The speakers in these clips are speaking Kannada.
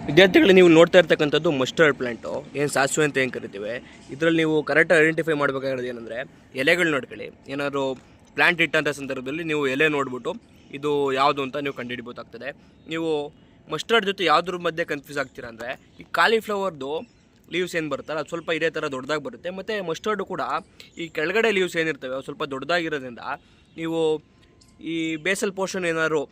ವಿದ್ಯಾರ್ಥಿಗಳು ನೀವು ನೋಡ್ತಾ ಇರ್ತಕ್ಕಂಥದ್ದು ಮಸ್ಟರ್ಡ್ ಪ್ಲಾಂಟು, ಏನು ಸಾಸಿವೆ ಅಂತ ಏನು ಕರಿತೀವಿ. ಇದರಲ್ಲಿ ನೀವು ಕರೆಕ್ಟಾಗಿ ಐಡೆಂಟಿಫೈ ಮಾಡಬೇಕಾಗಿರೋದು ಏನಂದರೆ ಎಲೆಗಳು ನೋಡ್ಕೊಳ್ಳಿ. ಏನಾದರೂ ಪ್ಲಾಂಟ್ ಇಟ್ಟಂಥ ಸಂದರ್ಭದಲ್ಲಿ ನೀವು ಎಲೆ ನೋಡಿಬಿಟ್ಟು ಇದು ಯಾವುದು ಅಂತ ನೀವು ಕಂಡುಹಿಡಿಬೋದಾಗ್ತದೆ. ನೀವು ಮಸ್ಟರ್ಡ್ ಜೊತೆ ಯಾವುದ್ರ ಮಧ್ಯೆ ಕನ್ಫ್ಯೂಸ್ ಆಗ್ತೀರಾ ಅಂದರೆ, ಈ ಕಾಲಿಫ್ಲವರ್ದು ಲೀವ್ಸ್ ಏನು ಬರುತ್ತಲ್ಲ ಅದು ಸ್ವಲ್ಪ ಇದೇ ಥರ ದೊಡ್ಡದಾಗಿ ಬರುತ್ತೆ. ಮತ್ತು ಮಸ್ಟರ್ಡು ಕೂಡ ಈ ಕೆಳಗಡೆ ಲೀವ್ಸ್ ಏನಿರ್ತವೆ ಅವು ಸ್ವಲ್ಪ ದೊಡ್ಡದಾಗಿರೋದ್ರಿಂದ ನೀವು ಈ ಬೇಸಲ್ ಪೋರ್ಷನ್ ಏನಾದ್ರು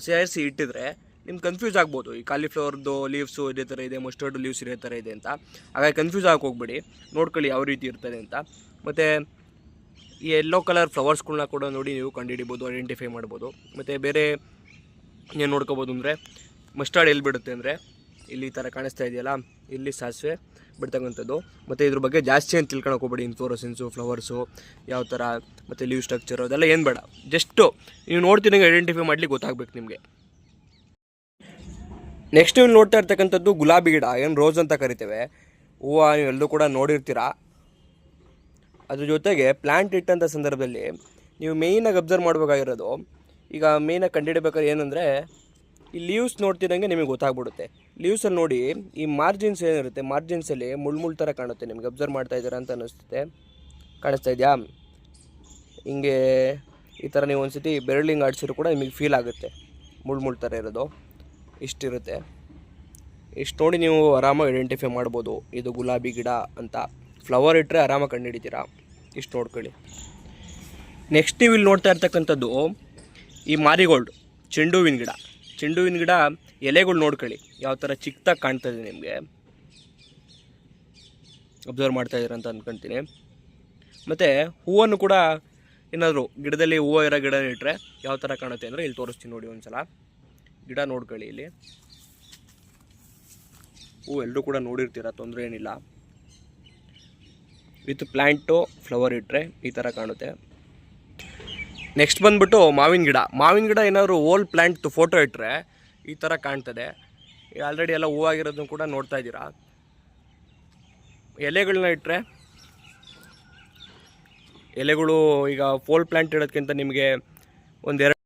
ಸೇರಿಸಿ ಇಟ್ಟಿದ್ರೆ ನಿಮ್ಗೆ ಕನ್ಫ್ಯೂಸ್ ಆಗ್ಬೋದು. ಈ ಕಾಲಿಫ್ಲವರ್ದು ಲೀವ್ಸು ಇದೇ ಥರ ಇದೆ, ಮಸ್ಟರ್ಡ್ ಲೀವ್ಸ್ ಇದೇ ಥರ ಇದೆ ಅಂತ. ಹಾಗಾಗಿ ಕನ್ಫ್ಯೂಸ್ ಆಗಿ ಹೋಗ್ಬೇಡಿ, ನೋಡ್ಕೊಳ್ಳಿ ಯಾವ ರೀತಿ ಇರ್ತದೆ ಅಂತ. ಮತ್ತು ಈ ಯೆಲ್ಲೋ ಕಲರ್ ಫ್ಲವರ್ಸ್ಗಳನ್ನ ಕೂಡ ನೋಡಿ ನೀವು ಕಂಡುಹಿಡಿಬೋದು, ಐಡೆಂಟಿಫೈ ಮಾಡ್ಬೋದು. ಮತ್ತು ಬೇರೆ ಏನು ನೋಡ್ಕೋಬೋದು ಅಂದರೆ, ಮಸ್ಟರ್ಡ್ ಎಲ್ಲಿ ಬಿಡುತ್ತೆ ಅಂದರೆ ಇಲ್ಲಿ ಈ ಥರ ಕಾಣಿಸ್ತಾ ಇದೆಯಲ್ಲ, ಇಲ್ಲಿ ಸಾಸಿವೆ ಬಿಡ್ತಕ್ಕಂಥದ್ದು. ಮತ್ತು ಇದ್ರ ಬಗ್ಗೆ ಜಾಸ್ತಿ ಏನು ತಿಳ್ಕೊಳಕ್ಕೆ ಹೋಗ್ಬೇಡಿ. ಇನ್ಫ್ಲೋರಸೆನ್ಸು, ಫ್ಲವರ್ಸು ಯಾವ ಥರ, ಮತ್ತು ಲೀವ್ ಸ್ಟ್ರಕ್ಚರು ಅದೆಲ್ಲ ಏನು ಬೇಡ. ಜಸ್ಟು ನೀವು ನೋಡ್ತೀನಿ ಐಡೆಂಟಿಫೈ ಮಾಡಲಿಕ್ಕೆ ಗೊತ್ತಾಗಬೇಕು ನಿಮಗೆ. ನೆಕ್ಸ್ಟ್ ನೀವು ನೋಡ್ತಾ ಇರ್ತಕ್ಕಂಥದ್ದು ಗುಲಾಬಿ ಗಿಡ, ಏನು ರೋಸ್ ಅಂತ ಕರಿತೇವೆ. ಹೂವು ನೀವು ಎಲ್ಲರೂ ಕೂಡ ನೋಡಿರ್ತೀರ. ಅದ್ರ ಜೊತೆಗೆ ಪ್ಲ್ಯಾಂಟ್ ಇಟ್ಟಂಥ ಸಂದರ್ಭದಲ್ಲಿ ನೀವು ಮೇಯ್ನಾಗಿ ಅಬ್ಸರ್ವ್ ಮಾಡಬೇಕಾಗಿರೋದು, ಈಗ ಮೇಯ್ನಾಗಿ ಕಂಡುಹಿಡಬೇಕಾದ್ರೆ ಏನಂದರೆ, ಈ ಲೀವ್ಸ್ ನೋಡ್ತಿದ್ದಂಗೆ ನಿಮಗೆ ಗೊತ್ತಾಗ್ಬಿಡುತ್ತೆ. ಲೀವ್ಸಲ್ಲಿ ನೋಡಿ ಈ ಮಾರ್ಜಿನ್ಸ್ ಏನಿರುತ್ತೆ, ಮಾರ್ಜಿನ್ಸಲ್ಲಿ ಮುಳ್ಳು ಥರ ಕಾಣುತ್ತೆ. ನಿಮಗೆ ಅಬ್ಸರ್ವ್ ಮಾಡ್ತಾ ಇದ್ದೀರಾ ಅಂತ ಅನ್ನಿಸುತ್ತೆ. ಕಾಣಿಸ್ತಾ ಇದೆಯಾ? ಹಿಂಗೆ ಈ ಥರ ನೀವು ಒಂದು ಸತಿ ಬೆರಳಿಂಗ್ ಆಡಿಸಿದ್ರು ಕೂಡ ನಿಮಗೆ ಫೀಲ್ ಆಗುತ್ತೆ ಮುಳ್ಳು ಥರ ಇರೋದು. ಇಷ್ಟಿರುತ್ತೆ. ಇಷ್ಟು ನೋಡಿ ನೀವು ಆರಾಮಾಗಿ ಐಡೆಂಟಿಫೈ ಮಾಡ್ಬೋದು ಇದು ಗುಲಾಬಿ ಗಿಡ ಅಂತ. ಫ್ಲವರ್ ಇಟ್ಟರೆ ಆರಾಮಾಗಿ ಕಂಡುಹಿಡಿತೀರಾ. ಇಷ್ಟು ನೋಡ್ಕೊಳ್ಳಿ. ನೆಕ್ಸ್ಟ್ ನೀವು ಇಲ್ಲಿ ನೋಡ್ತಾ ಇರ್ತಕ್ಕಂಥದ್ದು ಈ ಮಾರಿಗೋಲ್ಡ್, ಚೆಂಡು ಹೂವಿನ ಗಿಡ. ಚೆಂಡು ಹೂವಿನ ಗಿಡ ಎಲೆಗಳು ನೋಡ್ಕೊಳ್ಳಿ ಯಾವ ಥರ ಚಿಕ್ಕದಾಗಿ ಕಾಣ್ತಾಯಿದೆ ನಿಮಗೆ. ಅಬ್ಸರ್ವ್ ಮಾಡ್ತಾ ಇದ್ದೀರ ಅಂತ ಅಂದ್ಕೊಳ್ತೀನಿ. ಮತ್ತು ಹೂವನ್ನು ಕೂಡ ಏನಾದರೂ ಗಿಡದಲ್ಲಿ ಹೂವು ಇರೋ ಗಿಡ ಇಟ್ಟರೆ ಯಾವ ಥರ ಕಾಣುತ್ತೆ ಅಂದರೆ ಇಲ್ಲಿ ತೋರಿಸ್ತೀನಿ ನೋಡಿ ಒಂದು ಸಲ. ಗಿಡ ನೋಡ್ಕೊಳ್ಳಿ. ಇಲ್ಲಿ ಹೂವು ಎಲ್ಲರೂ ಕೂಡ ನೋಡಿರ್ತೀರ, ತೊಂದರೆ ಏನಿಲ್ಲ. ವಿತ್ ಪ್ಲ್ಯಾಂಟು ಫ್ಲವರ್ ಇಟ್ಟರೆ ಈ ಥರ ಕಾಣುತ್ತೆ. ನೆಕ್ಸ್ಟ್ ಬಂದುಬಿಟ್ಟು ಮಾವಿನ ಗಿಡ. ಮಾವಿನ ಗಿಡ ಏನಾದರೂ ಓಲ್ ಪ್ಲ್ಯಾಂಟ್ ಫೋಟೋ ಇಟ್ಟರೆ ಈ ಥರ ಕಾಣ್ತದೆ. ಆಲ್ರೆಡಿ ಎಲ್ಲ ಹೂವಾಗಿರೋದನ್ನು ಕೂಡ ನೋಡ್ತಾ ಇದ್ದೀರಾ. ಎಲೆಗಳನ್ನ ಇಟ್ಟರೆ, ಎಲೆಗಳು ಈಗ ಫೋಲ್ ಪ್ಲ್ಯಾಂಟ್ ಇಡೋದಕ್ಕಿಂತ ನಿಮಗೆ ಒಂದೆರಡು